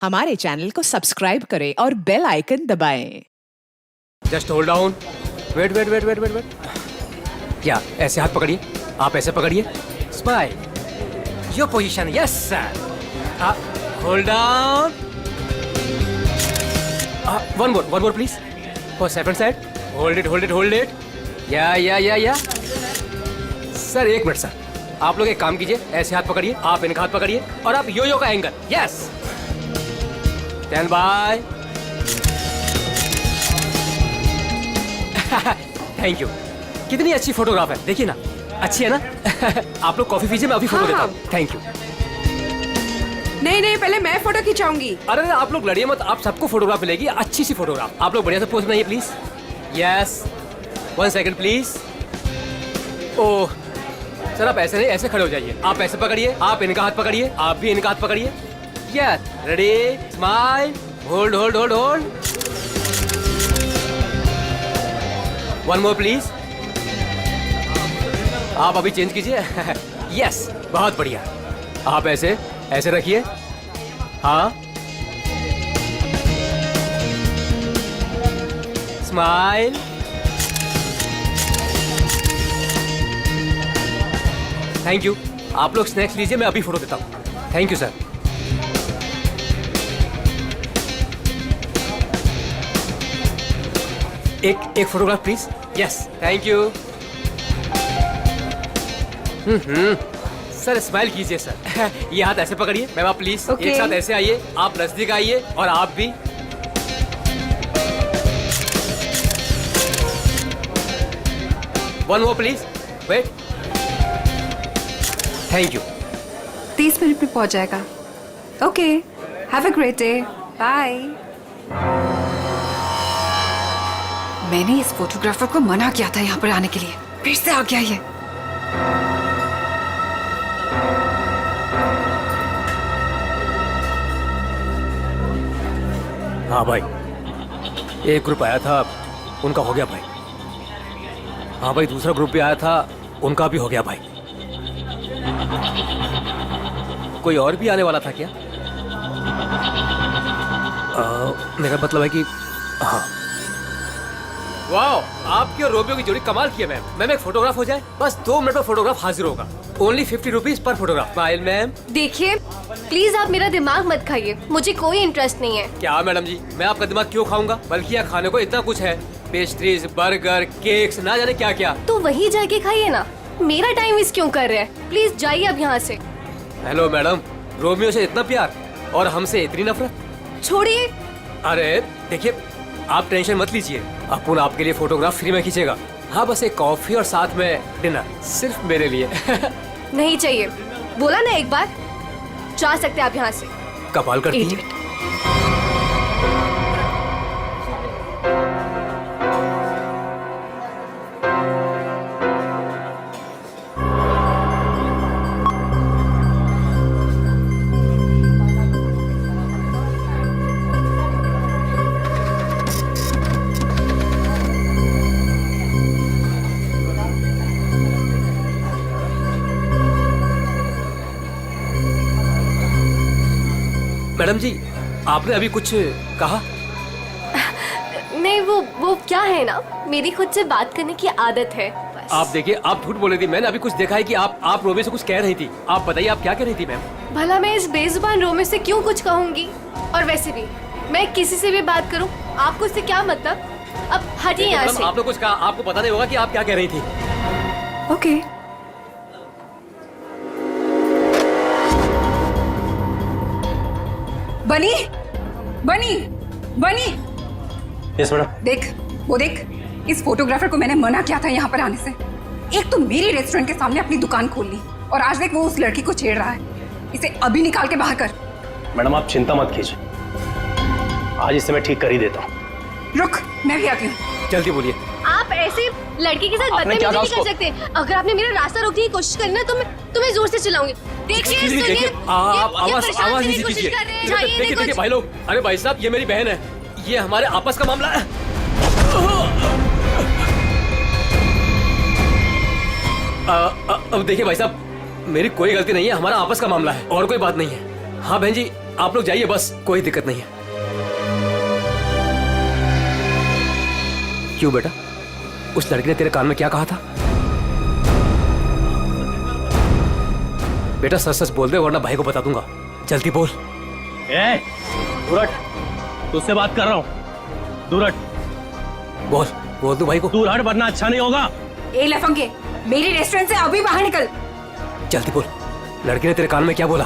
हमारे चैनल को सब्सक्राइब करें और बेल आइकन दबाएं। Just hold down. Wait wait wait wait wait wait. क्या ऐसे हाथ पकड़िए, आप ऐसे पकड़िए। Smile, your position, yes sir. Hold down. One more please. For second side. Hold it hold it hold it. या सर एक मिनट सर, आप लोग एक काम कीजिए, ऐसे हाथ पकड़िए, आप इनका हाथ पकड़िए और आप यो का angle, yes. Stand by. Thank you. कितनी अच्छी फोटोग्राफ है, देखिए ना, अच्छी है ना। आप लोग कॉफी पीजिए, मैं अभी फोटो देता हूँ। Thank you. नहीं, पहले मैं फोटो खिंचाऊंगी। अरे आप लोग लड़िए मत, आप सबको फोटोग्राफ मिलेगी, अच्छी सी फोटोग्राफ। आप लोग बढ़िया से पोज बनाइए please. Yes, 1 second please. Oh sir, आप ऐसे नहीं, ऐसे खड़े हो जाइए। आप ऐसे पकड़िए, आप इनका हाथ पकड़िए, आप भी इनका हाथ पकड़िए। Yes, ready, smile, hold hold hold hold. One more please. आप अभी चेंज कीजिए। यस, बहुत बढ़िया। आप ऐसे ऐसे रखिए। हाँ, स्माइल। Thank you. आप लोग स्नैक्स लीजिए, मैं अभी फोटो देता हूँ। Thank you sir. एक photograph please. Yes, thank you. Sir smile कीजिए सर। ये हाथ ऐसे पकड़िए, मैम आप प्लीज एक साथ ऐसे आइए, आप नजदीक आइए और आप भी। One more please, wait. Thank you. 30 minute में पहुंच जाएगा। Okay, have a great day, bye. मैंने इस फोटोग्राफर को मना किया था यहाँ पर आने के लिए, फिर से आ गया ये। हाँ भाई, एक ग्रुप आया था, उनका हो गया भाई। हाँ भाई, दूसरा ग्रुप भी आया था, उनका भी हो गया भाई। कोई और भी आने वाला था क्या? मेरा मतलब है कि हाँ। वाओ, आपकी और रोमियो की जोड़ी कमाल की है मैम। मैम एक फोटोग्राफ हो जाए, बस 2 मिनट में फोटोग्राफ हाजिर होगा। Only 50 rupees per photograph. Smile ma'am. देखिए प्लीज आप मेरा दिमाग मत खाइए, मुझे कोई इंटरेस्ट नहीं है। क्या मैडम जी, मैं आपका दिमाग क्यों खाऊंगा? बल्कि यहाँ खाने को इतना कुछ है, पेस्ट्रीज, बर्गर, केक्स, ना जाने क्या क्या। तो वहीं जाके खाइए ना, मेरा टाइम वेस्ट क्यों कर रहे हैं? प्लीज जाइए अब यहाँ से। हेलो मैडम, रोमियो से इतना प्यार और हमसे इतनी नफरत? छोड़िए। अरे देखिए, आप टेंशन मत लीजिए, अपुन आपके लिए फोटोग्राफ फ्री में खींचेगा। हाँ, बस एक कॉफी और साथ में डिनर, सिर्फ मेरे लिए। नहीं चाहिए, बोला ना एक बार। जा सकते आप यहाँ से। कमाल करती है। मैडम जी, आपने अभी कुछ कहा? नहीं, वो क्या है ना, मेरी खुद से बात करने की आदत है बस। आप देखिए, आप झूठ बोल रही थी। मैंने अभी कुछ देखा है कि आप रोमियो से कुछ कह रही थी। आप बताइए, आप क्या कह रही थी मैम? भला मैं इस बेजुबान रोमियो से क्यों कुछ कहूँगी? और वैसे भी मैं किसी से भी बात करूँ, आपको इससे क्या मतलब? अब हटिए यहाँ से। आपने कुछ कहा, आपको पता नहीं होगा कि आप क्या कह रही थी। ओके। बनी बनी बनी। Yes madam. देख, वो देख, इस फोटोग्राफर को मैंने मना किया था यहाँ पर आने से। एक तो मेरी रेस्टोरेंट के सामने अपनी दुकान खोल ली, और आज देख वो उस लड़की को छेड़ रहा है। इसे अभी निकाल के बाहर कर। मैडम आप चिंता मत कीजिए, आज इसे मैं ठीक कर ही देता हूँ। रुक, मैं भी आती हूँ। जल्दी बोलिए। आप ऐसे लड़की के साथ बदतमीजी नहीं कर सकते। अगर आपने मेरा रास्ता रोकने की कोशिश करी ना, तो मैं तुम्हें जोर से चिल्लाऊंगी। देखिए, आप आवाज नहीं कीजिए। देखिए भाई लोग, अरे भाई साहब, ये मेरी बहन है, ये हमारे आपस का मामला है। अब देखिए भाई साहब, मेरी कोई गलती नहीं है, हमारा आपस का मामला है और कोई बात नहीं है। हाँ बहन जी, आप लोग जाइए बस, कोई दिक्कत नहीं है। क्यों बेटा, उस लड़की ने तेरे कान में क्या कहा था? बेटा सच सच बोल दे वरना भाई को बता दूंगा। जल्दी बोल। दूर हट, तुझसे बात कर रहा हूँ। दूर हट। बोल बोल दो भाई को। दूर हट वरना अच्छा नहीं होगा। ए लफंगे, मेरी रेस्टोरेंट से अभी बाहर निकल। जल्दी बोल, लड़की ने तेरे कान में क्या बोला?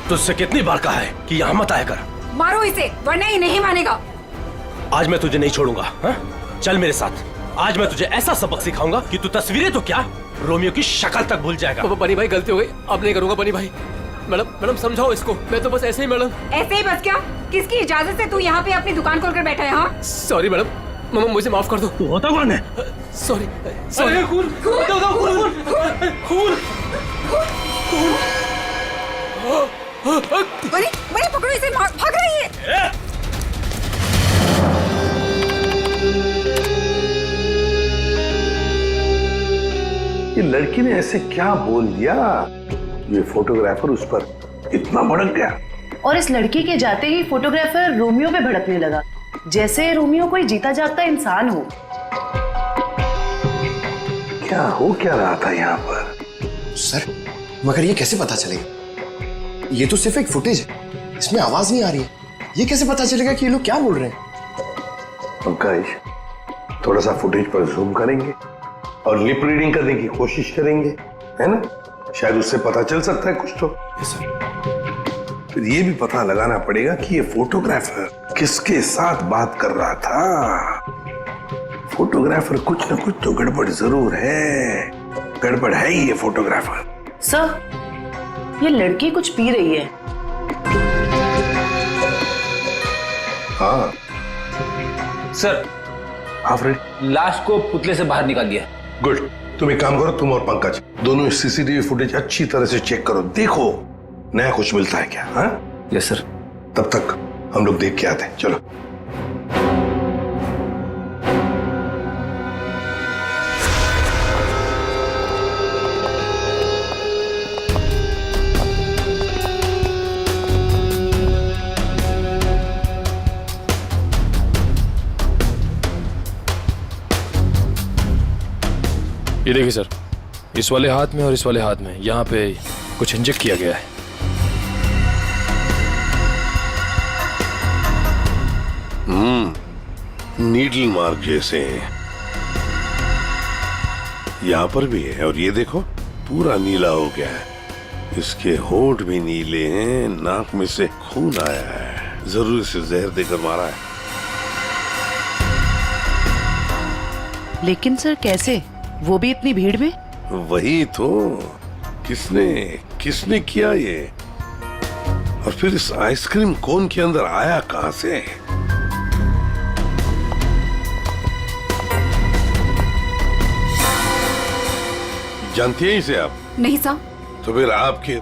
तुझसे कितनी बार कहा है कि यहाँ मत आया कर। मारो इसे वरना ये नहीं मानेगा। आज मैं तुझे नहीं छोड़ूंगा। हा? चल मेरे साथ। आज मैं तुझे ऐसा सबक सिखाऊंगा कि तू तस्वीरें तो क्या, रोमियो की शक्ल तक भूल जाएगा। बनी भाई गलती हो गई, अब नहीं करूंगा। बनी भाई, मैडम समझाओ इसको। मैं तो बस ऐसे ही मैडम। ऐसे ही बस क्या? किसकी इजाजत से तू यहाँ पे अपनी दुकान खोलकर बैठा है? हाँ सॉरी मैडम, मामा मुझे माफ कर दो। तू होता कौन है? Sorry sorry. खून बनी बनी पकड़ो इसे, भाग रही है। ये लड़की ने ऐसे क्या बोल दिया, ये फोटोग्राफर उस पर इतना भड़क गया। और इस लड़की के जाते ही फोटोग्राफर रोमियो पे भड़कने लगा, जैसे रोमियो कोई जीता जागता इंसान हो। क्या हो क्या रहा था यहाँ पर? सर मगर ये कैसे पता चलेगा? ये तो सिर्फ एक फुटेज है, इसमें आवाज नहीं आ रही है। ये कैसे पता चलेगा कि ये लोग क्या बोल रहे हैं? पंकज, थोड़ा सा फुटेज पर जूम करेंगे और लिप रीडिंग करने की कोशिश करेंगे, है ना? शायद उससे पता चल सकता है कुछ तो। फिर ये भी पता लगाना पड़ेगा कि ये फोटोग्राफर किसके साथ बात कर रहा था। फोटोग्राफर कुछ ना कुछ तो गड़बड़ जरूर है। गड़बड़ है ही ये फोटोग्राफर। सर ये लड़की कुछ पी रही है। हाँ सर, लाश को पुतले से बाहर निकाल दिया। गुड। तुम एक काम करो, तुम और पंकज दोनों सीसीटीवी फुटेज अच्छी तरह से चेक करो, देखो नया कुछ मिलता है क्या। हाँ यस सर। तब तक हम लोग देख के आते हैं, चलो। ये देखिए सर, इस वाले हाथ में और इस वाले हाथ में यहाँ पे कुछ इंजेक्ट किया गया है। नीडल मार्क जैसे हैं। यहाँ पर भी है और ये देखो पूरा नीला हो गया है। इसके होंठ भी नीले हैं, नाक में से खून आया है। जरूर इसे जहर देकर मारा है। लेकिन सर कैसे, वो भी इतनी भीड़ में? वही तो, किसने किसने किया ये? और फिर इस आइसक्रीम कोन के अंदर आया कहां से? जानती हैं इसे आप? नहीं साहब। तो फिर आपके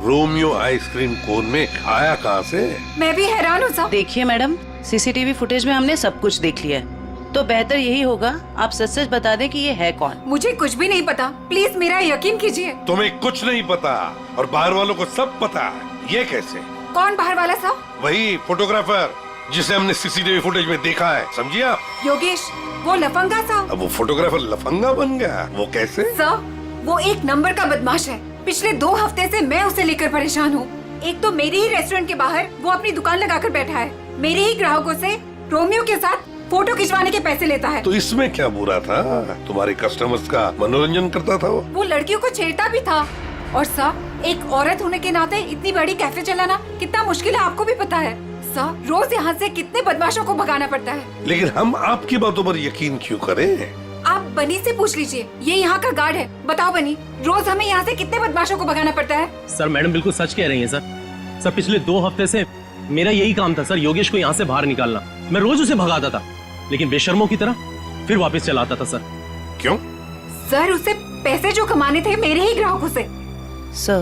रोमियो आइसक्रीम कोन में आया कहां से? मैं भी हैरान हूँ साहब। देखिए मैडम, सीसीटीवी फुटेज में हमने सब कुछ देख लिया है, तो बेहतर यही होगा आप सच सच बता दें कि ये है कौन। मुझे कुछ भी नहीं पता, प्लीज मेरा यकीन कीजिए। तुम्हें कुछ नहीं पता और बाहर वालों को सब पता। ये कैसे? कौन बाहर वाला साहब? वही फोटोग्राफर जिसे हमने सीसीटीवी फुटेज में देखा है, समझिए आप? योगेश, वो लफंगा साहब। अब वो फोटोग्राफर लफंगा बन गया? वो कैसे? सर, वो एक नंबर का बदमाश है। पिछले 2 हफ्ते से मैं उसे लेकर परेशान हूँ। एक तो मेरे ही रेस्टोरेंट के बाहर वो अपनी दुकान लगाकर बैठा है, मेरे ही ग्राहकों से रोमियो के साथ फोटो खिंचवाने के पैसे लेता है। तो इसमें क्या बुरा था? तुम्हारे कस्टमर्स का मनोरंजन करता था वो लड़कियों को छेड़ता भी था। और सर, एक औरत होने के नाते इतनी बड़ी कैफे चलाना कितना मुश्किल है, आपको भी पता है। सर, रोज यहाँ से कितने बदमाशों को भगाना पड़ता है। लेकिन हम आपकी बातों पर यकीन क्यों करें? आप बनी से पूछ लीजिए, ये यहाँ का गार्ड है। बताओ बनी, रोज हमें यहाँ से कितने बदमाशों को भगाना पड़ता है? सर मैडम बिल्कुल सच कह रही हैं सर। पिछले 2 हफ्ते से मेरा यही काम था सर, योगेश को यहाँ से बाहर निकालना। मैं रोज उसे भगाता था, लेकिन बेशर्मों की तरह फिर वापस चलाता था सर। क्यों? सर, उसे पैसे जो कमाने थे मेरे ही ग्राहकों से। सर,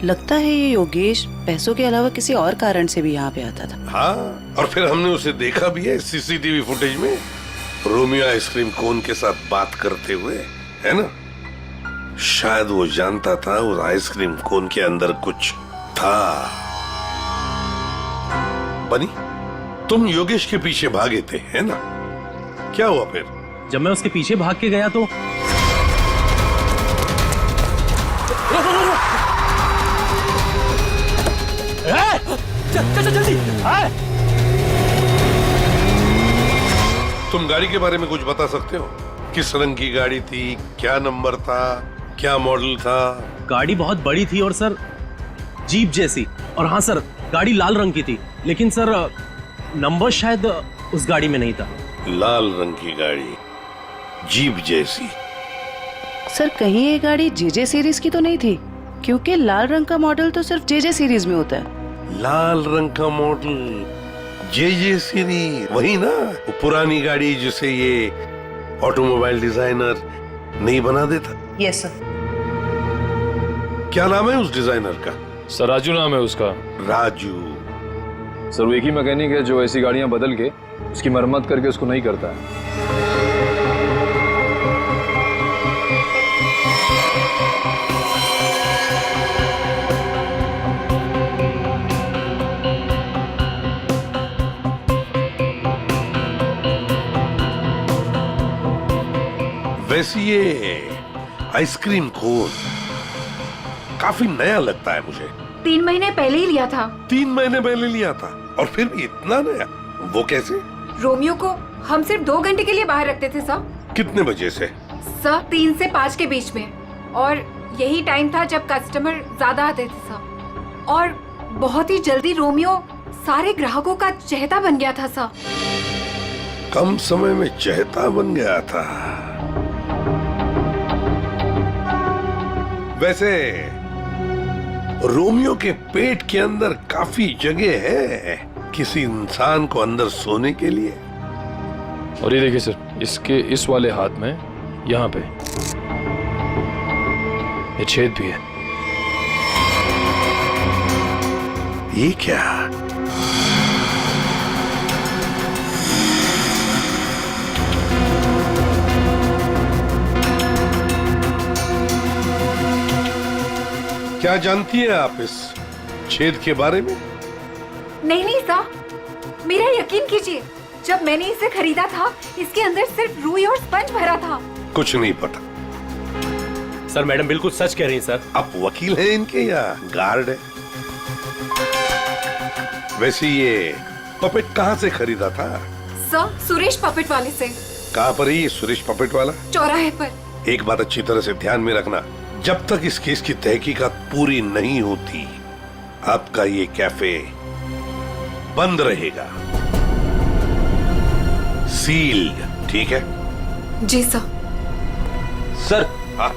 लगता है ये योगेश पैसों के अलावा किसी और कारण से भी यहाँ पे आता था। हाँ, और फिर हमने उसे देखा भी है सीसीटीवी फुटेज में, रोमियो आइसक्रीम कोन के साथ बात करते हुए, है ना? शायद वो जानता था उस आइसक्रीम कोन के अंदर कुछ था। बनी, तुम योगेश के पीछे भागे थे, है ना? क्या हुआ फिर? जब मैं उसके पीछे भाग के गया तो चल जल्दी। तुम गाड़ी के बारे में कुछ बता सकते हो? किस रंग की गाड़ी थी, क्या नंबर था, क्या मॉडल था? गाड़ी बहुत बड़ी थी और सर जीप जैसी। और हाँ सर, गाड़ी लाल रंग की थी, लेकिन सर नंबर शायद उस गाड़ी में नहीं था। लाल रंग की गाड़ी, जीप जैसी। सर कहीं ये गाड़ी जेजे सीरीज की तो नहीं थी? क्योंकि लाल रंग का मॉडल तो सिर्फ जेजे सीरीज में होता है। लाल रंग का मॉडल, जे सीरीज, वही ना? वो पुरानी गाड़ी जिसे ये ऑटोमोबाइल डिजाइनर नहीं बना देता। Yes sir. क्या नाम है उस डिजाइनर का? सर राजू नाम है उसका। राजू। सर वो एक ही मैकेनिक है जो ऐसी गाड़ियां बदल के उसकी मरम्मत करके उसको नहीं करता है। वैसे ये आइसक्रीम कोन काफी नया लगता है मुझे। 3 महीने पहले ही लिया था। 3 महीने पहले लिया था और फिर भी इतना नया? वो कैसे? रोमियो को हम सिर्फ 2 घंटे के लिए बाहर रखते थे सर। कितने बजे से? सर 3 से 5 के बीच में, और यही टाइम था जब कस्टमर ज्यादा आते थे सर। और बहुत ही जल्दी रोमियो सारे ग्राहकों का चहेता बन गया था सर। कम समय में चहेता बन गया था। वैसे रोमियो के पेट के अंदर काफी जगह है किसी इंसान को अंदर सोने के लिए। और ये देखिए सर, इसके इस वाले हाथ में यहाँ पे ये छेद भी है। ये क्या? क्या जानती है आप इस छेद के बारे में? नहीं सर, मेरा यकीन कीजिए, जब मैंने इसे खरीदा था इसके अंदर सिर्फ रुई और स्पंज भरा था। कुछ नहीं पता। सर मैडम बिल्कुल सच कह रही हैं सर। आप वकील हैं इनके या गार्ड है? वैसे ये पपेट कहाँ से खरीदा था? सर सुरेश पपेट वाले से। कहाँ पर है ये सुरेश पपेट वाला? चौराहे पर। एक बात अच्छी तरह से ध्यान में रखना, जब तक इस केस की तहकीकात पूरी नहीं होती आपका ये कैफे बंद रहेगा, सील्ड, ठीक है? जी सर। सर हाँ?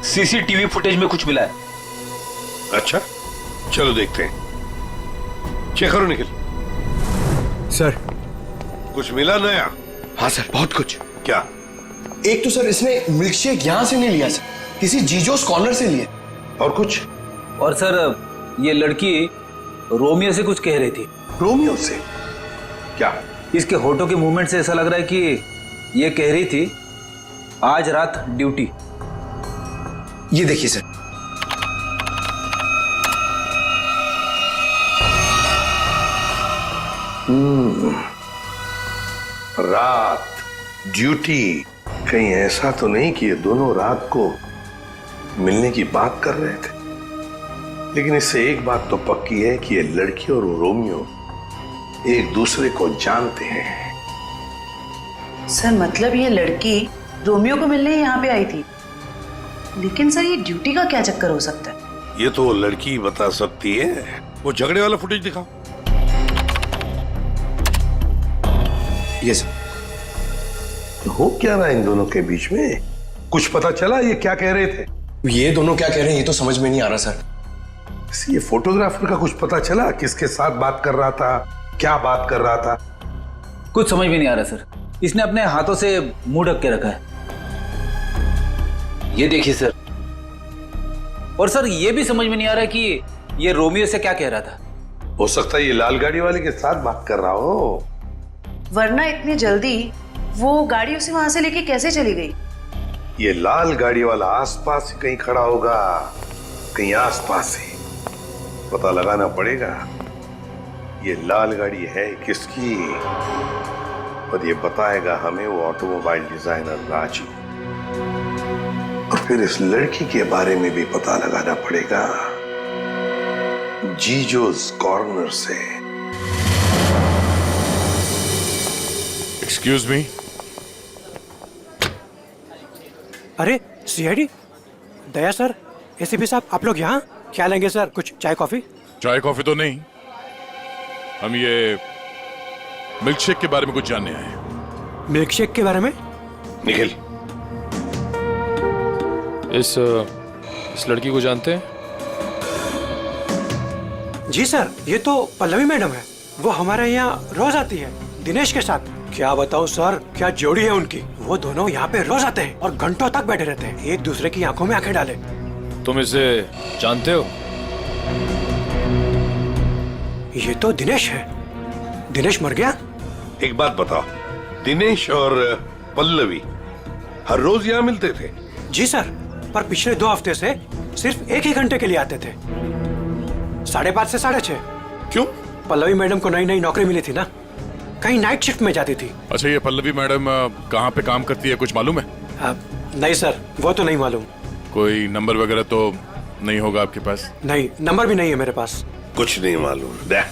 सीसीटीवी फुटेज में कुछ मिला है। अच्छा, चलो देखते हैं। चेक करो निखिल। सर। कुछ मिला नया? हाँ सर, बहुत कुछ। क्या? एक तो सर इसने मिल्कशेक यहां से नहीं लिया सर, किसी जीजोस कॉर्नर से लिए। और कुछ? और सर ये लड़की रोमियो से कुछ कह रही थी। रोमियो से? क्या? इसके होठों के मूवमेंट से ऐसा लग रहा है कि ये कह रही थी आज रात ड्यूटी। ये देखिए सर। रात ड्यूटी, कहीं ऐसा तो नहीं कि ये दोनों रात को मिलने की बात कर रहे थे? लेकिन इससे एक बात तो पक्की है कि ये लड़की और रोमियो एक दूसरे को जानते हैं। सर मतलब ये लड़की रोमियो को मिलने यहाँ पे आई थी, लेकिन सर ये ड्यूटी का क्या चक्कर हो सकता है? ये तो वो लड़की बता सकती है। वो झगड़े वाला फुटेज दिखाओ। ये सर। तो हो क्या रहा है इन दोनों के बीच में? कुछ पता चला ये क्या कह रहे थे? ये दोनों क्या कह रहे हैं ये तो समझ में नहीं आ रहा सर। ये फोटोग्राफर का कुछ पता चला? किसके साथ बात कर रहा था, क्या बात कर रहा था? कुछ समझ में नहीं आ रहा सर। इसने अपने हाथों से मुंह ढक के रखा है। ये देखिए सर। और सर ये भी समझ में नहीं आ रहा कि ये रोमियो से क्या कह रहा था। हो सकता है ये लाल गाड़ी वाले के साथ बात कर रहा हो। वरना इतनी जल्दी वो गाड़ी उसे वहां से लेके कैसे चली गई? ये लाल गाड़ी वाला आसपास ही कहीं खड़ा होगा, कहीं आसपास ही। पता लगाना पड़ेगा ये लाल गाड़ी है किसकी, और ये बताएगा हमें वो ऑटोमोबाइल डिजाइनर राजू। और फिर इस लड़की के बारे में भी पता लगाना पड़ेगा जीजोस कॉर्नर से। Excuse me. अरे सीआईडी दया सर, एसीपी साहब, आप लोग यहाँ क्या लेंगे सर? कुछ चाय कॉफी? चाय कॉफी तो नहीं, हम ये मिल्क शेक के बारे में कुछ जानने आए हैं। मिल्क शेक के बारे में? निखिल, इस लड़की को जानते हैं? जी सर, ये तो पल्लवी मैडम है। वो हमारे यहाँ रोज आती है दिनेश के साथ। क्या बताऊं सर, क्या जोड़ी है उनकी। वो दोनों यहाँ पे रोज आते हैं और घंटों तक बैठे रहते हैं, एक दूसरे की आंखों में आंखें डाले। तुम इसे जानते हो? ये तो दिनेश है। दिनेश मर गया? एक बात बताओ, दिनेश और पल्लवी हर रोज यहाँ मिलते थे? जी सर, पर पिछले 2 हफ्ते से सिर्फ 1 ही घंटे के लिए आते थे, 5:30 से 6:30। क्यों? पल्लवी मैडम को नई नई नौकरी मिली थी ना, कहीं नाइट शिफ्ट में जाती थी। अच्छा, ये पल्लवी मैडम कहाँ पे काम करती है, कुछ मालूम है? नहीं सर, वो तो नहीं मालूम। कोई नंबर वगैरह तो नहीं होगा आपके पास? नहीं, नंबर भी नहीं है मेरे पास। कुछ नहीं मालूम। देख,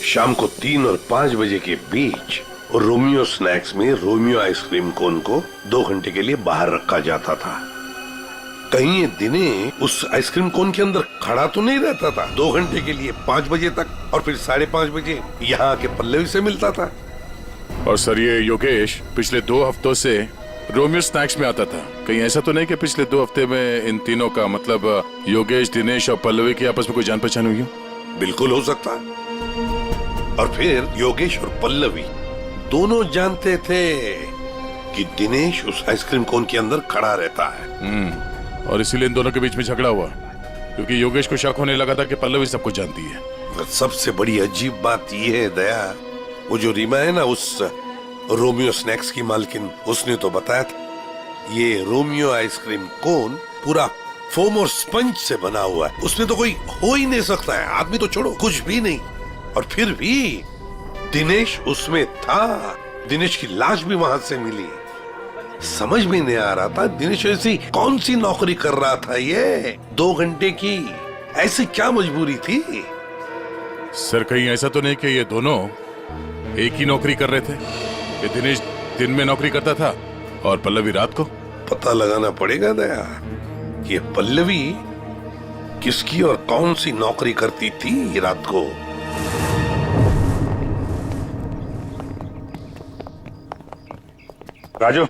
शाम को 3 और 5 बजे के बीच रोमियो स्नैक्स में रोमियो आइसक्रीम कोन को 2 घंटे के लिए बाहर रखा जाता था। कहीं ये दिने उस आइसक्रीम कोन के अंदर खड़ा तो नहीं रहता था 2 घंटे के लिए 5 बजे तक, और फिर 5:30 बजे यहाँ आके पल्लवी से मिलता था। और सर, ये योगेश पिछले 2 हफ्तों से रोमियो स्नैक्स में आता था। कहीं ऐसा तो नहीं कि पिछले 2 हफ्ते में इन तीनों का, मतलब योगेश, दिनेश और पल्लवी की आपस में कोई जान पहचान हुई हो? बिल्कुल हो सकता है। और फिर योगेश और पल्लवी दोनों जानते थे कि दिनेश उस आइसक्रीम कोन के अंदर खड़ा रहता है। और इसीलिए इन दोनों के बीच में झगड़ा हुआ, क्योंकि योगेश को शक होने लगा था कि पल्लवी सब कुछ जानती है। सबसे बड़ी अजीब बात यह है दया, वो जो रीमा है ना, उस रोमियो स्नैक्स की मालकिन, उसने तो बताया था ये रोमियो आइसक्रीम कोन पूरा फोम और स्पंज से बना हुआ है, उसमें तो कोई हो ही नहीं सकता है, आदमी तो छोड़ो, कुछ भी नहीं। और फिर भी दिनेश उसमें था, दिनेश की लाश भी वहां से मिली। समझ में नहीं आ रहा था दिनेश ऐसी कौन सी नौकरी कर रहा था, ये 2 घंटे की ऐसी क्या मजबूरी थी? सर, कहीं ऐसा तो नहीं कि ये दोनों एक ही नौकरी कर रहे थे? ये दिनेश दिन में नौकरी करता था और पल्लवी रात को? पता लगाना पड़ेगा दया कि पल्लवी किसकी और कौन सी नौकरी करती थी रात को। राजू।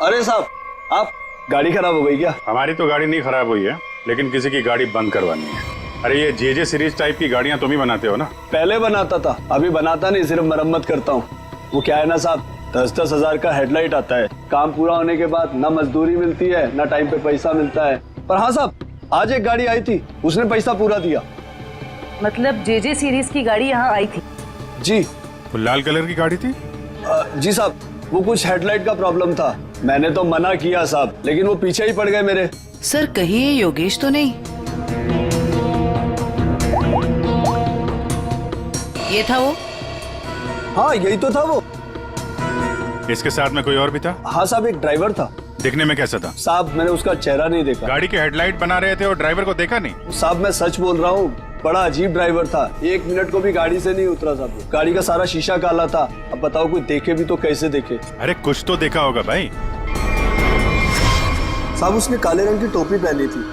अरे साहब, आप गाड़ी खराब हो गई क्या? हमारी तो गाड़ी नहीं खराब हुई है, लेकिन किसी की गाड़ी बंद करवानी है। अरे ये जे सीरीज टाइप की गाड़ियां तुम ही बनाते हो ना? पहले बनाता था, अभी बनाता नहीं, सिर्फ मरम्मत करता हूँ। वो क्या है ना साहब, 10-10 हजार का हेडलाइट आता है, काम पूरा होने के बाद ना मजदूरी मिलती है ना टाइम पे पैसा मिलता है। पर हाँ साहब, आज एक गाड़ी आई थी, उसने पैसा पूरा दिया। मतलब जे सीरीज की गाड़ी यहाँ आई थी? जी। वो लाल कलर की गाड़ी थी? जी साहब, वो कुछ हेडलाइट का प्रॉब्लम था, मैंने तो मना किया साहब, लेकिन वो पीछे ही पड़ गए मेरे। सर, कहीं ये योगेश तो नहीं? ये था वो? हाँ, यही तो था वो। इसके साथ में कोई और भी था? हाँ साहब, एक ड्राइवर था। दिखने में कैसा था? साहब, मैंने उसका चेहरा नहीं देखा। गाड़ी के हेडलाइट बना रहे थे और ड्राइवर को देखा नहीं? साहब, मैं सच बोल रहा हूँ, बड़ा अजीब ड्राइवर था, 1 मिनट को भी गाड़ी से नहीं उतरा साहब। गाड़ी का सारा शीशा काला था। अब बताओ, कोई देखे भी तो कैसे देखे? अरे कुछ तो देखा होगा भाई। साहब, उसने काले रंग की टोपी पहनी थी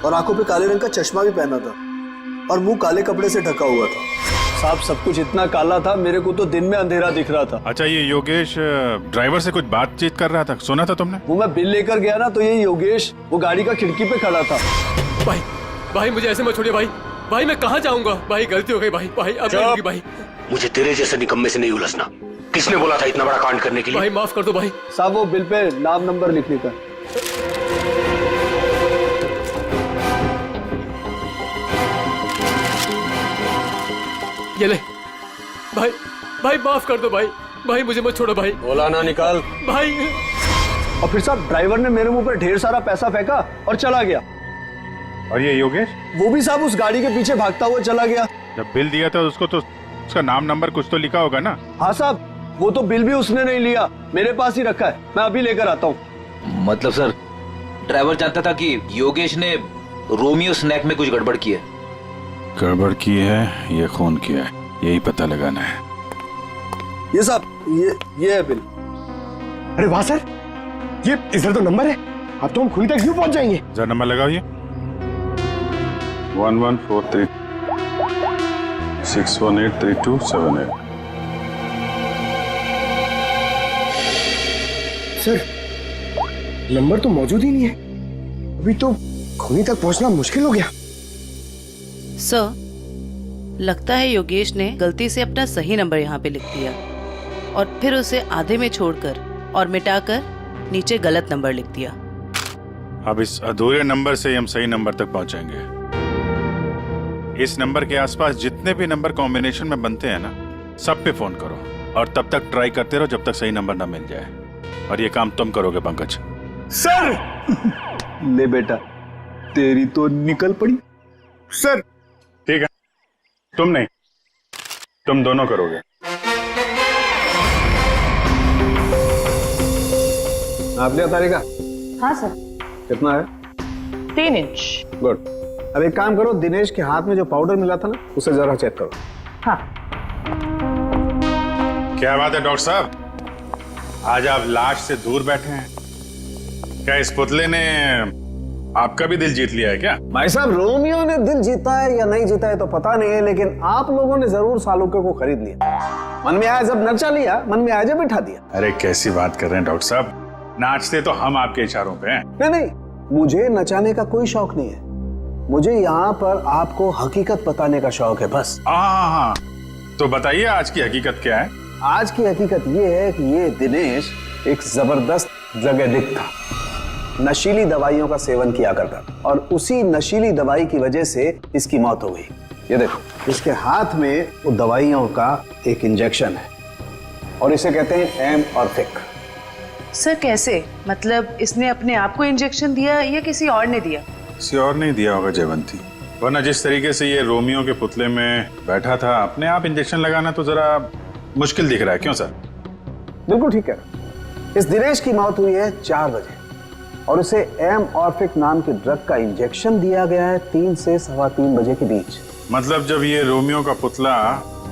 और आंखों पे काले रंग का चश्मा भी पहना था और मुंह काले कपड़े से ढका हुआ था। साहब, सब कुछ इतना काला था, मेरे को तो दिन में अंधेरा दिख रहा था। अच्छा, ये योगेश ड्राइवर से कुछ बातचीत कर रहा था, सुना था तुमने? वो मैं बिल लेकर गया ना, तो ये योगेश वो गाड़ी का खिड़की पे खड़ा था। भाई मुझे ऐसे मत छोड़िए भाई मैं कहाँ जाऊंगा? भाई गलती हो गई भाई अब नहीं होगी भाई। मुझे तेरे जैसे निकम्मे से नहीं उलझना। किसने बोला था इतना बड़ा कांड करने के लिए? भाई माफ कर दो भाई। साहब, वो बिल पे नाम नंबर लिखने का। ये ले भाई माफ कर दो भाई। भाई मुझे मत छोड़ो भाई। बोला ना निकाल भाई। और फिर साहब ड्राइवर ने मेरे मुंह पर ढेर सारा पैसा फेंका और चला गया। और ये योगेश? वो भी साहब उस गाड़ी के पीछे भागता हुआ चला गया। जब बिल दिया था उसको तो उसका नाम नंबर कुछ तो लिखा होगा ना? हाँ साहब, वो तो बिल भी उसने नहीं लिया, मेरे पास ही रखा है, मैं अभी लेकर आता हूँ। मतलब सर, ड्राइवर जानता था कि योगेश ने रोमियो स्नैक में कुछ गड़बड़ की है। गड़बड़ की है, ये खून किया है, यही पता लगाना है। ये साहब, ये है बिल। अरे वाह सर, ये इधर तो नंबर है, अब तो हम खुद तक यूं पहुंच जाएंगे। जरा नंबर लगाओ ये 1143 6183278। सर नंबर तो मौजूद ही नहीं है, अभी तो खुनी तक पहुंचना मुश्किल हो गया। सर, लगता है योगेश ने गलती से अपना सही नंबर यहाँ पे लिख दिया और फिर उसे आधे में छोड़कर और मिटाकर नीचे गलत नंबर लिख दिया। अब इस अधूरे नंबर से हम सही नंबर तक पहुंचेंगे। इस नंबर के आसपास जितने भी नंबर कॉम्बिनेशन में बनते हैं ना, सब पे फोन करो और तब तक ट्राई करते रहो जब तक सही नंबर ना मिल जाए। और ये काम तुम करोगे पंकज। सर ले बेटा, तेरी तो निकल पड़ी। सर ठीक है, तुम नहीं, तुम दोनों करोगे। आप लिया तारिका? हाँ सर। कितना है? 3 इंच। गुड। अब एक काम करो, दिनेश के हाथ में जो पाउडर मिला था ना, उसे जरा चेक करो। हाँ। क्या बात है डॉक्टर साहब, आज आप लाश से दूर बैठे हैं। क्या इस पुतले ने आपका भी दिल जीत लिया है क्या? भाई साहब, रोमियो ने दिल जीता है या नहीं जीता है तो पता नहीं है, लेकिन आप लोगों ने जरूर सालुके को खरीद लिया। मन में आया जब नचा लिया, मन में आया जब बिठा दिया। अरे कैसी बात कर रहे हैं डॉक्टर साहब, नाचते तो हम आपके इशारों पे हैं। नहीं, मुझे नचाने का कोई शौक नहीं है, मुझे यहाँ पर आपको हकीकत बताने का शौक है बस। हाँ, तो बताइए आज की हकीकत क्या है? आज की हकीकत ये है कि ये दिनेश एक जबरदस्त ड्रग एडिक्ट था, नशीली दवाइयों का सेवन किया करता और उसी नशीली दवाई की वजह से इसकी मौत हो गई। ये देखो, इसके हाथ में वो दवाइयों का एक इंजेक्शन है और इसे कहते हैं एम ऑर्फिक। सर कैसे? मतलब इसने अपने आप को इंजेक्शन दिया या किसी और ने दिया? किसी और नहीं दिया होगा जयवंती, वरना जिस तरीके से ये रोमियो के पुतले में बैठा था, अपने आप इंजेक्शन लगाना तो जरा मुश्किल दिख रहा है। क्यों सर? बिल्कुल ठीक है। इस दिनेश की मौत हुई है 4 बजे और उसे एम ऑर्फिक नाम की ड्रग का इंजेक्शन दिया गया है 3 से 3:15 बजे के बीच। मतलब जब ये रोमियो का पुतला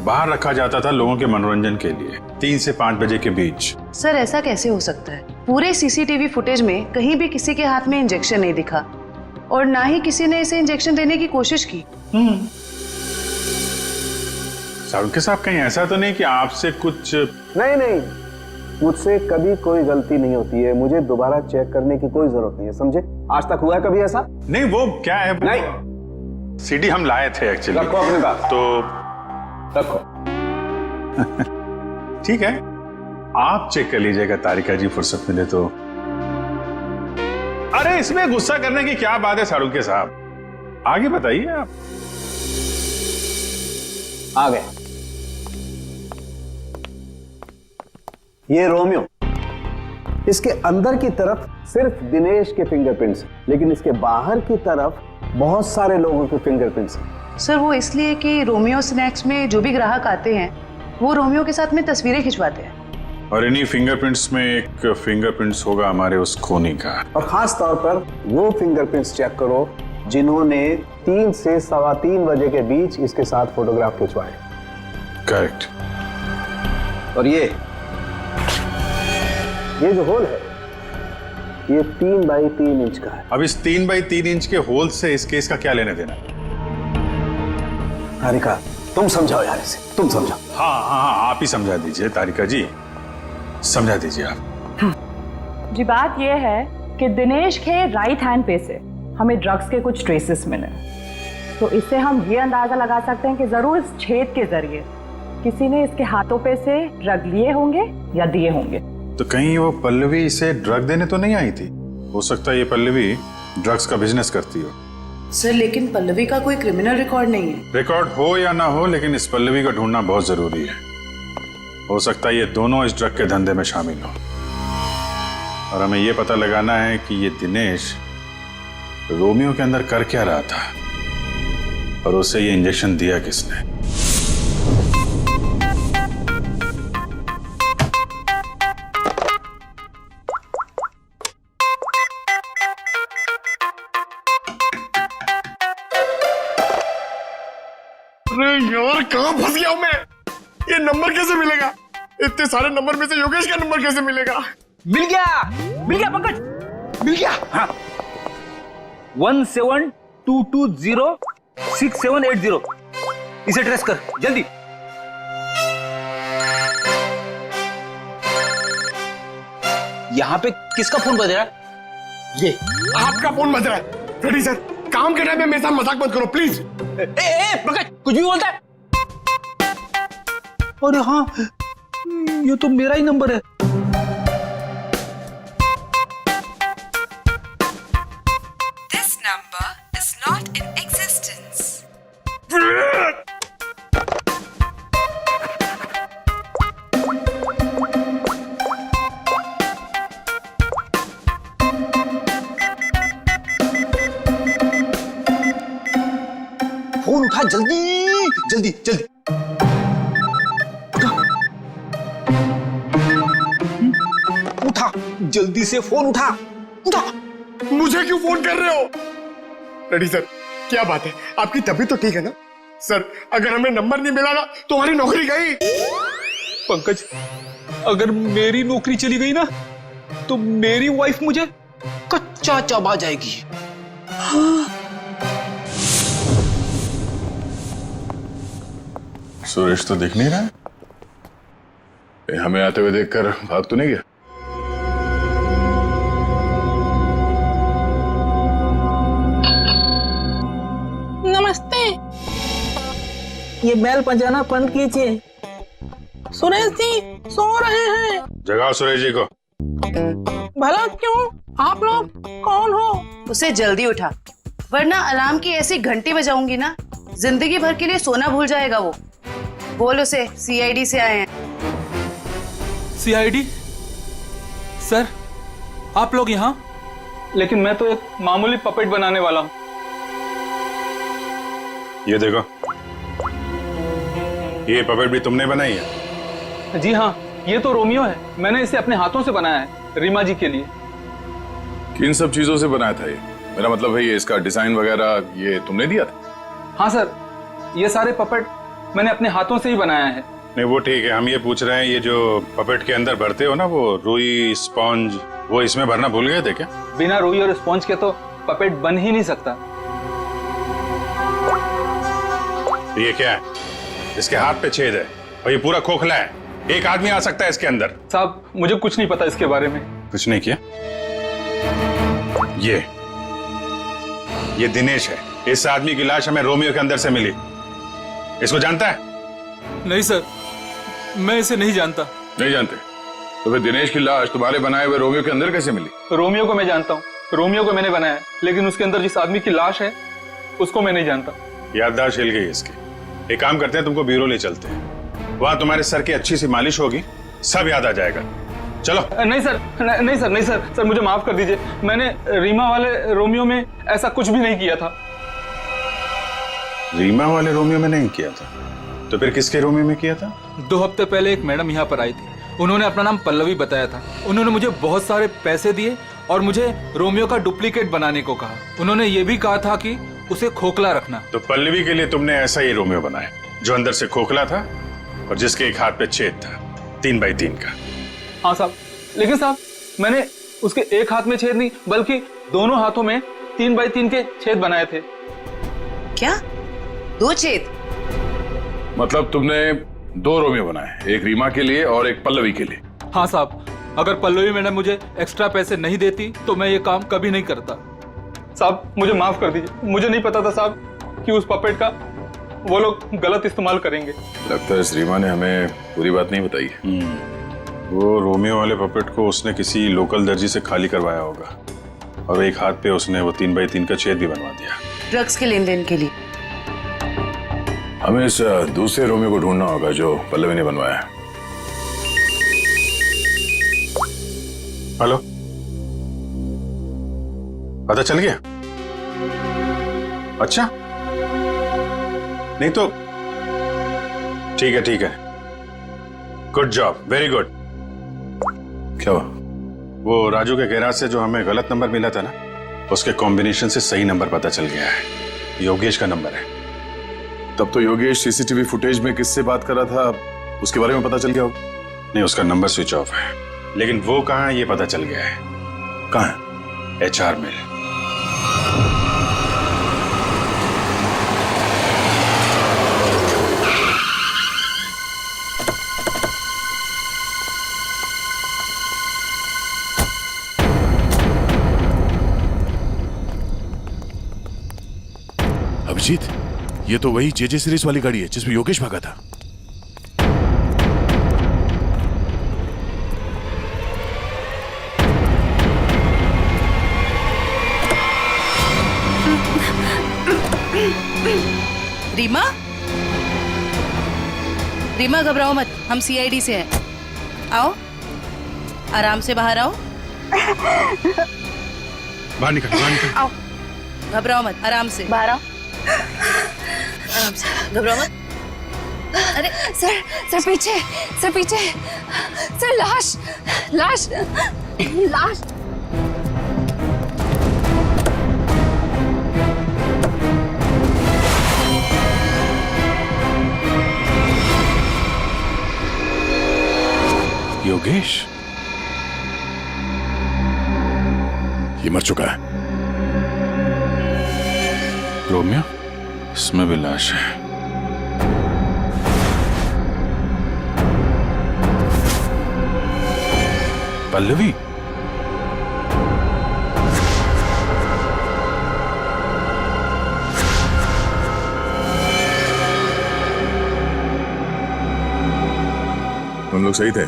बाहर रखा जाता था लोगों के मनोरंजन के लिए, 3 से 5 बजे के बीच। सर ऐसा कैसे हो सकता है? पूरे सीसीटीवी फुटेज में कहीं भी किसी के हाथ में इंजेक्शन नहीं दिखा और ना ही किसी ने इसे इंजेक्शन देने की कोशिश की। सारुके साहब, कहीं ऐसा तो नहीं कि आपसे कुछ? नहीं, मुझसे कभी कोई गलती नहीं होती है, मुझे दोबारा चेक करने की कोई जरूरत नहीं है, समझे? आज तक हुआ है कभी ऐसा? नहीं, वो क्या है? नहीं, सीडी हम लाए थे एक्चुअली। रखो अपने पास। तो रखो। ठीक है, आप चेक कर लीजिएगा तारिका जी, फुर्सत मिले तो। अरे इसमें गुस्सा करने की क्या बात है सारुके साहब, आगे बताइए आप। आ गए। ये रोमियो, इसके अंदर की तरफ सिर्फ दिनेश के फिंगरप्रिंट्स, लेकिन इसके बाहर की तरफ बहुत सारे लोगों के फिंगरप्रिंट्स हैं। सर वो इसलिए कि रोमियो स्नैक्स में जो भी ग्राहक आते हैं वो रोमियो के साथ में तस्वीरें खिंचवाते हैं और इन्हीं फिंगरप्रिंट्स में एक फिंगरप्रिंट्स होगा हमारे उस खूनी का। और खास तौर पर वो फिंगरप्रिंट्स चेक करो जिन्होंने 3 से 3:15 बजे के बीच इसके साथ फोटोग्राफ खिंचवाए। करेक्ट। और ये जो होल है ये 3 बाई 3 इंच का है। अब इस 3 बाई 3 इंच के होल से इस केस का क्या लेना देना? तारिका तुम समझाओ यार इसे, तुम समझाओ। हाँ, आप ही समझा दीजिए तारिका जी, समझा दीजिए आप। जी बात यह है कि दिनेश के राइट हैंड पे से हमें ड्रग्स के कुछ ट्रेसेस मिले, तो इससे हम ये अंदाजा लगा सकते हैं कि जरूर इस छेद के जरिए किसी ने इसके हाथों पे से ड्रग लिए होंगे या दिए होंगे। तो कहीं वो पल्लवी इसे ड्रग देने तो नहीं आई थी? हो सकता है ये पल्लवी ड्रग्स का बिजनेस करती हो। सर लेकिन पल्लवी का कोई क्रिमिनल रिकॉर्ड नहीं है। रिकॉर्ड हो या ना हो, लेकिन इस पल्लवी को ढूंढना बहुत जरूरी है। हो सकता है ये दोनों इस ड्रग के धंधे में शामिल हो, और हमें ये पता लगाना है कि ये दिनेश रोमियो के अंदर कर क्या रहा था और उसे ये इंजेक्शन दिया किसने। अरे यार कहाँ फंस गया हूं मैं? ये नंबर कैसे मिलेगा? इतने सारे नंबर में से योगेश का नंबर कैसे मिलेगा? मिल गया पंकज, मिल गया। हाँ 17220670, इसे ट्रेस कर जल्दी। यहाँ पे किसका फोन बज रहा है? ये आपका फोन बज रहा है। रेडी सर, काम के टाइम में मेरे साथ मजाक मत करो प्लीज। पंकज कुछ भी बोलता है। अरे हाँ, ये तो मेरा ही नंबर है। This number is not in existence. Phone उठा जल्दी जल्दी जल्दी। उठा जल्दी से, फोन उठा उठा। मुझे क्यों फोन कर रहे हो? रेडी सर, क्या बात है? आपकी तबीयत तो ठीक है ना? सर अगर हमें नंबर नहीं मिला ना तो हमारी नौकरी गई। पंकज, अगर मेरी नौकरी चली गई ना तो मेरी वाइफ मुझे कच्चा चबा जाएगी। हाँ। सुरेश तो दिख नहीं रहा है। हमें आते हुए देखकर भाग तो नहीं गया? नमस्ते, ये बेल बजाना बंद कीजिए। सुरेश जी सो रहे हैं। जगाओ सुरेश जी को। भला क्यों? आप लोग कौन हो? उसे जल्दी उठा, वरना अलार्म की ऐसी घंटी बजाऊंगी ना, जिंदगी भर के लिए सोना भूल जाएगा वो। बोल उसे सीआईडी से आए हैं। सीआईडी? सर आप लोग यहाँ? लेकिन मैं तो एक मामूली पपेट बनाने वाला हूँ। ये देखो, ये पपेट भी तुमने बनाई है? जी हाँ, ये तो रोमियो है। मैंने इसे अपने हाथों से बनाया है रीमा जी के लिए। किन सब चीजों से बनाया था ये? मेरा मतलब है ये इसका डिजाइन वगैरह ये तुमने दिया था? हाँ सर, ये सारे पपेट मैंने अपने हाथों से ही बनाया है। नहीं वो ठीक है, हम ये पूछ रहे हैं ये जो पपेट के अंदर भरते हो ना, वो रुई स्पॉन्ज, वो इसमें भरना भूल गए थे क्या? बिना रुई और स्पॉन्ज के तो पपेट बन ही नहीं सकता। ये क्या है? इसके हाथ पे छेद है और ये पूरा खोखला है। एक आदमी आ सकता है इसके अंदर। साहब मुझे कुछ नहीं पता इसके बारे में। कुछ नहीं किया? ये दिनेश है। इस आदमी की लाश हमें रोमियो के अंदर से मिली। इसको जानता है? नहीं सर, मैं इसे नहीं जानता। नहीं जानते? तो फिर दिनेश की लाश तुम्हारे बनाए हुए रोमियो के अंदर कैसे मिली? रोमियो को मैं जानता हूँ, रोमियो को मैंने बनाया, लेकिन उसके अंदर जिस आदमी की लाश है उसको मैं नहीं जानता। याददाश्त हिल गई इसकी। एक काम करते हैं, तुमको ब्यूरो ले चलते हैं, वहां तुम्हारे सर की अच्छी सी मालिश होगी, सब याद आ जाएगा। चलो। नहीं सर, नहीं सर, नहीं सर, सर मुझे माफ कर दीजिए। मैंने रीमा वाले रोमियो में ऐसा कुछ भी नहीं किया था। रीमा वाले रोमियो में नहीं किया था? तो फिर किसके रोमियो में किया था? 2 हफ्ते पहले एक मैडम यहाँ पर आई थी। उन्होंने अपना नाम पल्लवी बताया था। उन्होंने मुझे बहुत सारे पैसे दिए और मुझे रोमियो का डुप्लीकेट बनाने को कहा। उन्होंने ये भी कहा था कि उसे खोखला रखना। तो पल्लवी के लिए तुमने ऐसा ही रोमियो बनाया जो अंदर से खोखला था और जिसके एक हाथ पे छेद था 3 बाई 3 का। हाँ साहब, लेकिन साहब मैंने उसके एक हाथ में छेद नहीं बल्कि दोनों हाथों में 3 बाई 3 के छेद बनाए थे। क्या? 2 छेद? मतलब तुमने 2 रोमियो बनाए, एक रीमा के लिए और एक पल्लवी के लिए? हाँ साहब, अगर पल्लवी मैडम मुझे एक्स्ट्रा पैसे नहीं देती तो मैं ये काम कभी नहीं करता। साहब मुझे माफ कर दीजिए, मुझे नहीं पता था साहब कि उस पपेट का वो लोग गलत इस्तेमाल करेंगे। लगता है इस रीमा ने हमें पूरी बात नहीं बताई है। वो रोमियो वाले पपेट को उसने किसी लोकल दर्जी से खाली करवाया होगा और एक हाथ पे उसने वो 3 बाई 3 का छेद भी बनवा दिया। ड्रग्स के लेन देन के लिए। हमें इस दूसरे रोमियो को ढूंढना होगा जो पल्लवी ने बनवाया है। हेलो, पता चल गया? अच्छा, नहीं तो ठीक है, ठीक है। Good job, very good. क्या हुआ? वो राजू के गैराज से जो हमें गलत नंबर मिला था ना, उसके कॉम्बिनेशन से सही नंबर पता चल गया है। योगेश का नंबर है। तब तो योगेश सीसीटीवी फुटेज में किससे बात कर रहा था उसके बारे में पता चल गया होगा? नहीं, उसका नंबर स्विच ऑफ है, लेकिन वो कहाँ है ये पता चल गया है। कहाँ है? HR मिल। अभिजीत, ये तो वही JJ सीरीज वाली गाड़ी है जिसमें योगेश भागा था। रीमा, रीमा घबराओ मत, हम CID से हैं। आओ, आराम से बाहर आओ। बाहर निकल, बाहर निकल। आओ, घबराओ मत, आराम से बाहर आओ। आराम से, घबराओ मत। अरे सर पीछे, सर पीछे, सर लाश, लाश, लाश। योगेश ये मर चुका है। रोमियो, इसमें भी लाश है। पल्लवी, हम लोग सही थे।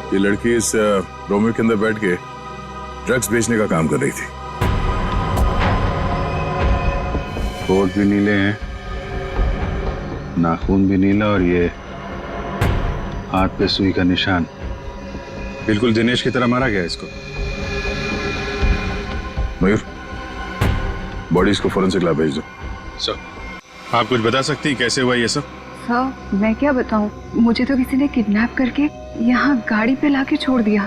ये लड़की इस रोमियो के अंदर बैठ के ड्रग्स बेचने का काम कर रही थी। होठ भी नीले हैं, नाखून भी नीला, और ये हाथ पे सुई का निशान। बिल्कुल दिनेश की तरह मारा गया इसको। मयूर, बॉडी इसको फोरेंसिक लैब भेज दो। सर, आप कुछ बता सकती हैं कैसे हुआ ये सब? सर मैं क्या बताऊं, मुझे तो किसी ने किडनैप करके यहाँ गाड़ी पे लाके छोड़ दिया।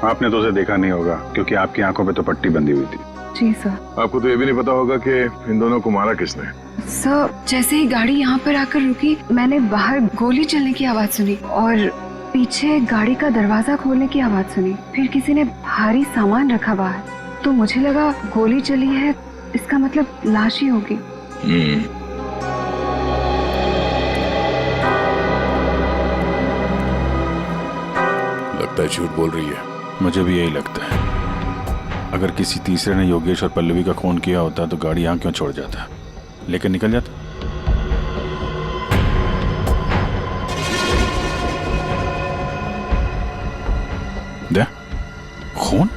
आपने तो उसे देखा नहीं होगा क्योंकि आपकी आंखों पे तो पट्टी बंधी हुई थी। जी सर। आपको तो ये भी नहीं पता होगा कि इन दोनों को मारा किसने। सर जैसे ही गाड़ी यहाँ पर आकर रुकी, मैंने बाहर गोली चलने की आवाज सुनी और पीछे गाड़ी का दरवाजा खोलने की आवाज सुनी। फिर किसी ने भारी सामान रखा बाहर, तो मुझे लगा गोली चली है, इसका मतलब लाश ही होगी। लगता है झूठ बोल रही है। मुझे भी यही लगता है। अगर किसी तीसरे ने योगेश और पल्लवी का खून किया होता तो गाड़ी यहाँ क्यों छोड़ जाता, लेकर निकल जाता। दे खून।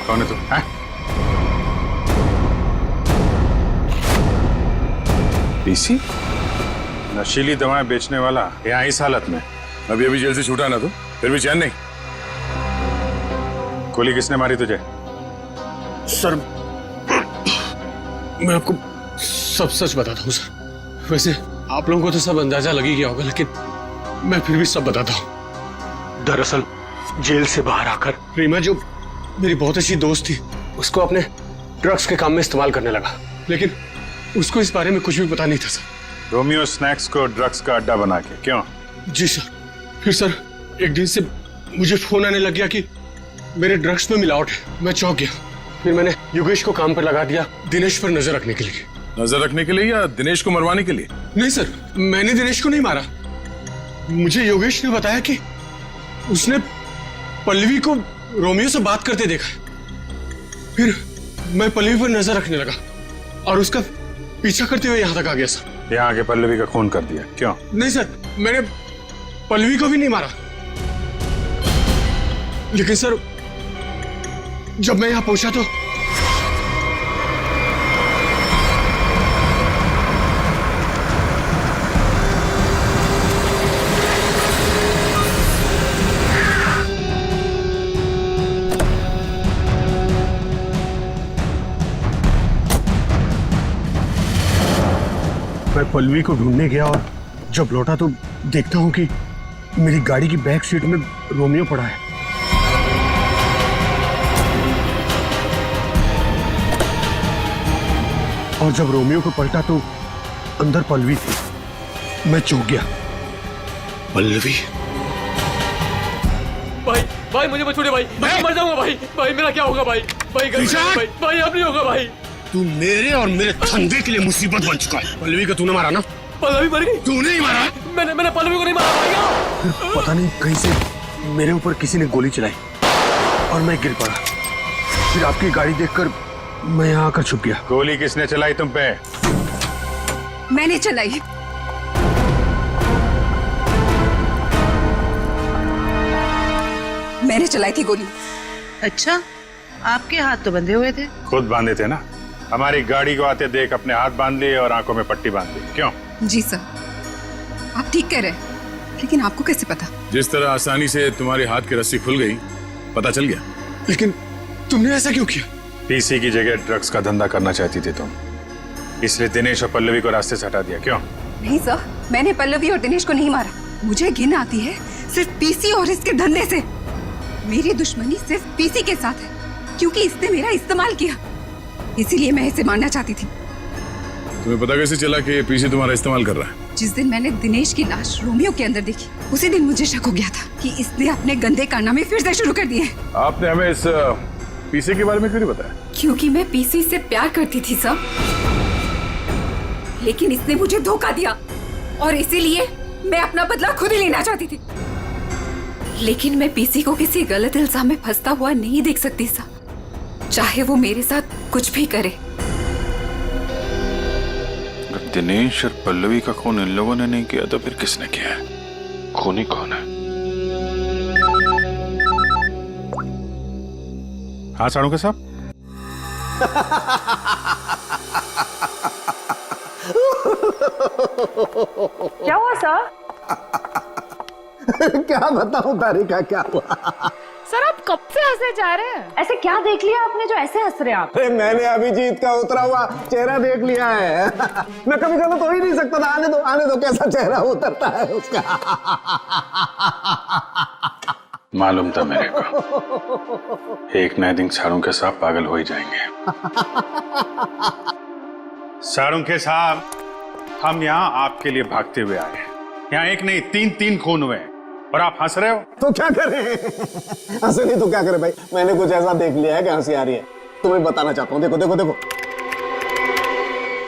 कौन है तू? पीसी, नशीली दवाएं बेचने वाला यहाँ इस हालत में। अभी अभी जेल से छूटा ना तो फिर भी चैन नहीं। गोली किसने मारी तुझे? सर मैं आपको सब सच बताता हूँ सर। वैसे आप लोगों को तो सब अंदाजा लग ही गया होगा, लेकिन मैं फिर भी सब बताता हूँ। दरअसल जेल से बाहर आकर रीमा, जो मेरी बहुत अच्छी दोस्त थी, उसको अपने ड्रग्स के काम में इस्तेमाल करने लगा, लेकिन उसको इस बारे में कुछ भी पता नहीं था सर। रोमियो स्नैक्स को ड्रग्स का अड्डा बना के? क्यों? जी सर। फिर सर एक दिन से मुझे फोन आने लग गया कि मेरे ड्रग्स में मिलावट है। मैं चौंक गया। फिर मैंने योगेश को काम पर लगा दिया दिनेश पर नजर रखने के लिए। नजर रखने के लिए या दिनेश को मरवाने के लिए? नहीं सर, मैंने दिनेश को नहीं मारा। मुझे योगेश ने बताया कि उसने पल्लवी को रोमियो से बात करते देखा। फिर मैं पल्लवी पर नजर रखने लगा और उसका पीछा करते हुए यहां तक आ गया सर। यहाँ आके पल्लवी का खून कर दिया क्यों? नहीं सर, मैंने पल्लवी को भी नहीं मारा। लेकिन सर, जब मैं यहां पहुंचा तो मैं पल्लवी को ढूंढने गया और जब लौटा तो देखता हूं कि मेरी गाड़ी की बैक सीट में रोमियो पड़ा है। और जब रोमियो को पलटा तो अंदर पल्लवी थी। मैं चौंक गया। पल्लवी? भाई मुझे मत छोड़िए भाई, मैं मर जाऊंगा भाई। भाई मेरा क्या होगा भाई? भाई भाई अब नहीं होगा भाई। तू मेरे और मेरे धंधे के लिए मुसीबत बन चुका है। पल्लवी को तूने मारा ना? पल्लवी मर गई? तूने ही मारा? मैंने पल्लवी को नहीं मारा भाई। फिर पता नहीं कहीं से मेरे ऊपर किसी ने गोली चलाई और मैं गिर पड़ा। फिर आपकी गाड़ी देखकर मैं यहाँ आकर छुप गया। गोली किसने चलाई तुम पे? मैंने चलाई। मैंने चलाई थी गोली। अच्छा, आपके हाथ तो बंधे हुए थे। खुद बांधे थे ना। हमारी गाड़ी को आते देख अपने हाथ बांध लिए और आंखों में पट्टी बांध ली क्यों? जी सर, आप ठीक कह रहे हैं, लेकिन आपको कैसे पता? जिस तरह आसानी से तुम्हारे हाथ की रस्सी खुल गई, पता चल गया। लेकिन तुमने ऐसा क्यों किया? पीसी की जगह ड्रग्स का धंधा करना चाहती थी तुम, इसलिए दिनेश और पल्लवी को रास्ते से हटा दिया क्यों? नहीं सर, मैंने पल्लवी और दिनेश को नहीं मारा। मुझे घिन आती है सिर्फ पीसी और इसके धंधे से। मेरी दुश्मनी सिर्फ पीसी के साथ है क्योंकि इसने मेरा इस्तेमाल किया, इसीलिए मैं इसे मारना चाहती थी। तुम्हें पता कैसे चला कि पीसी तुम्हारा इस्तेमाल कर रहा है? जिस दिन मैंने दिनेश की लाश रोमियो के अंदर देखी, उसी दिन मुझे शक हो गया था कि इसने अपने गंदे कारनामे फिर से शुरू कर दिए। आपने हमें इस पीसी के बारे में क्यों नहीं बताया? क्योंकि मैं पीसी से प्यार करती थी सर, लेकिन इसने मुझे धोखा दिया और इसीलिए मैं अपना बदला खुद ही लेना चाहती थी। लेकिन मैं पीसी को किसी गलत इल्जाम में फंसता हुआ नहीं देख सकती सर, चाहे वो मेरे साथ कुछ भी करे। अगर दिनेश और पल्लवी का खून इन लोगों ने नहीं किया तो फिर किसने किया है? खूनी कौन है? हाँ साड़ू साहब। क्या हुआ सर? क्या बताऊं तारिका, क्या हुआ? सर आप कब से हंसे जा रहे हैं? ऐसे क्या देख लिया आपने जो ऐसे हंस रहे हैं आप? अरे मैंने अभिजीत का उतरा हुआ चेहरा देख लिया है। मैं कभी गलत हो ही नहीं सकता था। आने दो कैसा चेहरा उतरता है उसका। मालूम था मेरे को, एक नए दिन साड़ू के साहब पागल हो ही जाएंगे। साड़ू के साहब, हम यहाँ आपके लिए भागते हुए आए हैं। यहाँ एक नहीं तीन खून हुए हैं और आप हंस रहे हो। तो क्या करें? हंसे नहीं तो क्या करें भाई? मैंने कुछ ऐसा देख लिया है कि हंसी आ रही है। तुम्हें बताना चाहता हूँ, देखो देखो देखो।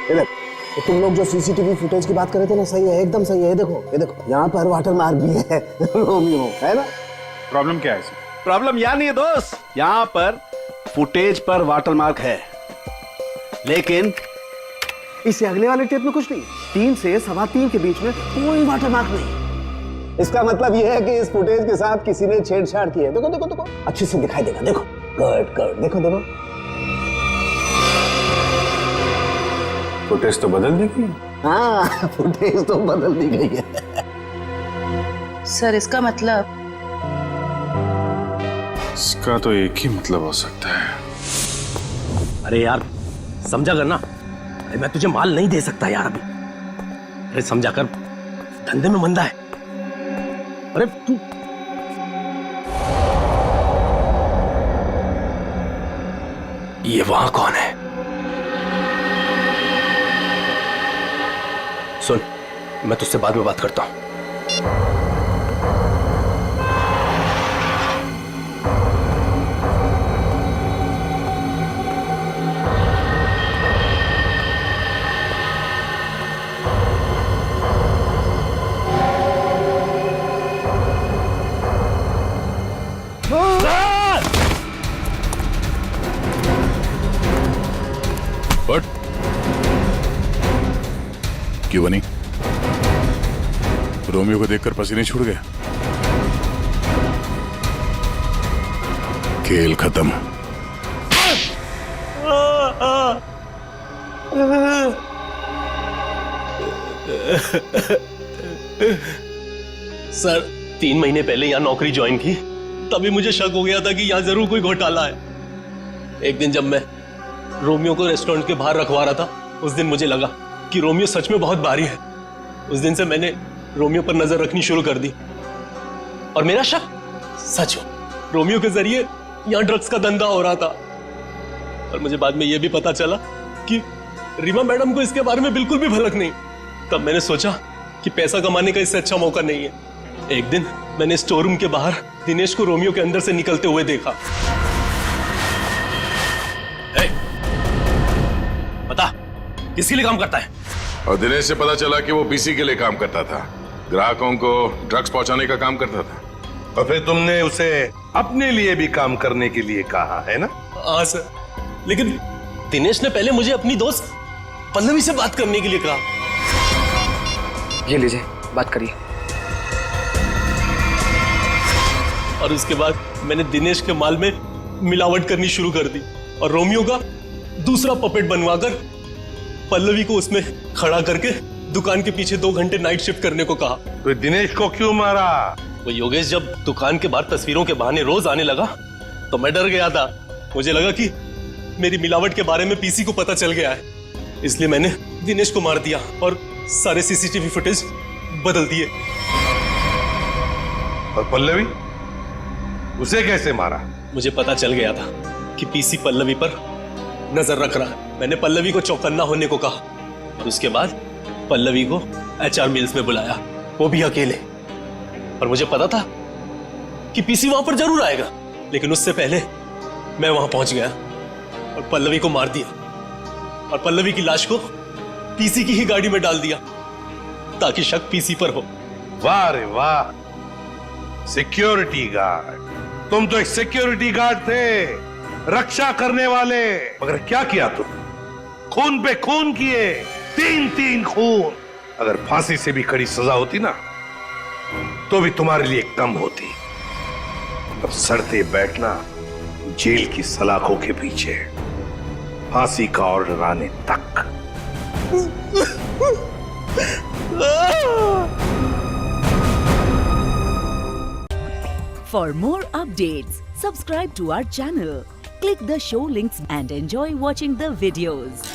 ये देखो, तुम लोग जो सीसीटीवी फुटेज की बात कर रहे थे ना, सही है, एकदम सही है। ये देखो यहाँ पर वाटर मार्क भी है रोमियो, है ना? प्रॉब्लम क्या है इसमें? प्रॉब्लम यहाँ नहीं है दोस्त, यहाँ पर फुटेज पर वाटर मार्क है, लेकिन इससे अगले वाले टेप में कुछ नहीं। 3 से 3:15 के बीच में कोई वाटर मार्क नहीं। इसका मतलब यह है कि इस फुटेज के साथ किसी ने छेड़छाड़ की है। देखो देखो देखो, अच्छे से दिखाई देगा। देखो गुड, देखो देखो। फुटेज तो बदल दी गई। हाँ, फुटेज तो बदल दी गई है। सर इसका मतलब? इसका तो एक ही मतलब हो सकता है। अरे यार समझा कर ना, मैं तुझे माल नहीं दे सकता यार अभी। अरे समझा कर, धंधे में मंदा है। अरे तू ये वहां कौन है? सुन, मैं तुझसे बाद में बात करता हूं। बनी? रोमियो को देखकर पसीने छूट गए। खेल खत्म। सर 3 महीने पहले यहाँ नौकरी ज्वाइन की, तभी मुझे शक हो गया था कि यहाँ जरूर कोई घोटाला है। एक दिन जब मैं रोमियो को रेस्टोरेंट के बाहर रखवा रहा था, उस दिन मुझे लगा कि रोमियो सच में बहुत भारी है। उस दिन से मैंने रोमियो पर नजर रखनी शुरू कर दी और मेरा शक सच हो, रोमियो के जरिए यहाँ ड्रग्स का धंधा हो रहा था। और मुझे बाद में यह भी पता चला कि रीमा मैडम को इसके बारे में बिल्कुल भी भनक नहीं। तब मैंने सोचा कि पैसा कमाने का इससे अच्छा मौका नहीं है। एक दिन मैंने स्टोर रूम के बाहर दिनेश को रोमियो के अंदर से निकलते हुए देखा। बता, किसके लिए काम करता है? और दिनेश से पता चला कि वो पीसी के लिए काम करता था, ग्राहकों को ड्रग्स पहुंचाने का काम करता था। और फिर तुमने उसे अपने लिए भी काम करने के लिए कहा है ना? हाँ सर, लेकिन दिनेश ने पहले मुझे अपनी दोस्त पल्लवी से बात करने के लिए कहा। ये लीजिए, बात करिए। और उसके बाद मैंने दिनेश के माल में मिलावट करनी शुरू कर दी और रोमियो का दूसरा पपेट बनवाकर पल्लवी को उसमें खड़ा करके दुकान के पीछे 2 घंटे नाइट शिफ्ट करने को कहा। तो दिनेश को क्यों मारा? वो योगेश जब दुकान के बाहर तस्वीरों के बहाने रोज आने लगा तो मैं डर गया था। मुझे लगा कि मेरी मिलावट के बारे में पीसी को पता चल गया है, इसलिए मैंने दिनेश को मार दिया और सारे सीसीटीवी फुटेज बदल दिए। और पल्लवी, उसे कैसे मारा? मुझे पता चल गया था कि पीसी पल्लवी पर नजर रख रहा है। मैंने पल्लवी को चौकन्ना होने को कहा और उसके बाद पल्लवी को HR मिल्स में बुलाया, वो भी अकेले। और मुझे पता था कि पीसी वहां पर जरूर आएगा, लेकिन उससे पहले मैं वहां पहुंच गया और पल्लवी को मार दिया और पल्लवी की लाश को पीसी की ही गाड़ी में डाल दिया ताकि शक पीसी पर हो। वाह रे वाह, सिक्योरिटी गार्ड! तुम तो एक सिक्योरिटी गार्ड थे, रक्षा करने वाले। मगर क्या किया तुम? खून पे खून किए, 3 खून। अगर फांसी से भी कड़ी सजा होती ना तो भी तुम्हारे लिए कम होती। अब सड़ते बैठना जेल की सलाखों के पीछे, फांसी का ऑर्डर आने तक। For more updates, subscribe to our channel, click the show links and enjoy watching the videos.